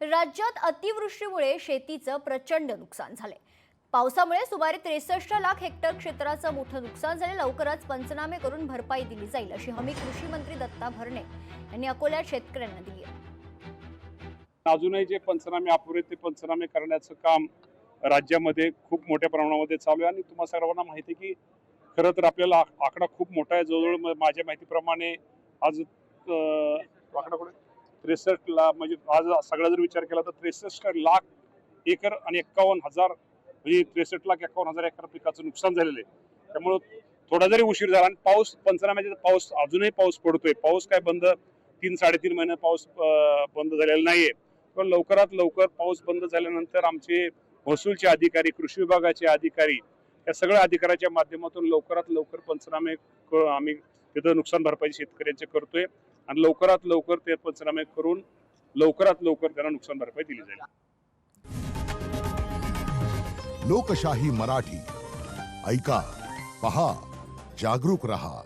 राज्यात अतिवृष्टीमुळे शेतीचं प्रचंड नुकसान झाले। पावसामुळे सुमारे 63 लाख हेक्टर क्षेत्राचं मोठं नुकसान झाले। लवकरच पंचनामे करून भरपाई दिली जाईल अशी हमी कृषी मंत्री दत्ता भरणे यांनी अकोल्यात शेतकऱ्यांना दिली आहे। अजूनही जे पंचनामे अपुरे ते पंचनामे करण्याचं काम राज्यामध्ये खूप मोठ्या प्रमाणामध्ये चालू आहे आणि तुम्हाला सर्वांना माहिती आहे की खरं तर आपल्याला आकडा खूप मोठा आहे। जवळजवळ माझ्या माहितीप्रमाणे आज आकडा कुठे 63 लाख म्हणजे आज सगळा जर विचार केला तर 63 लाख एकर आणि 51,000 म्हणजे 63 लाख 51,000 एकर पिकाचं नुकसान झालेलं आहे। त्यामुळे थोडा जरी उशीर झाला आणि पाऊस पंचनाम्याचा पाऊस अजूनही पाऊस पडतोय, पाऊस काय बंद 3-3.5 महिने पाऊस बंद झालेला नाहीये। पण लवकरात लवकर पाऊस बंद झाल्यानंतर आमचे महसूलचे अधिकारी, कृषी विभागाचे अधिकारी या सगळ्या अधिकाऱ्याच्या माध्यमातून लवकरात लवकर पंचनामे आम्ही तिथं नुकसान भरपाई शेतकऱ्यांचे करतोय आणि लवकरात लवकर ते पंचनामे करून लवकरात लवकर त्यांना नुकसान भरपाई दिली जाईल। लोकशाही मराठी ऐका, पहा, जागरूक रहा।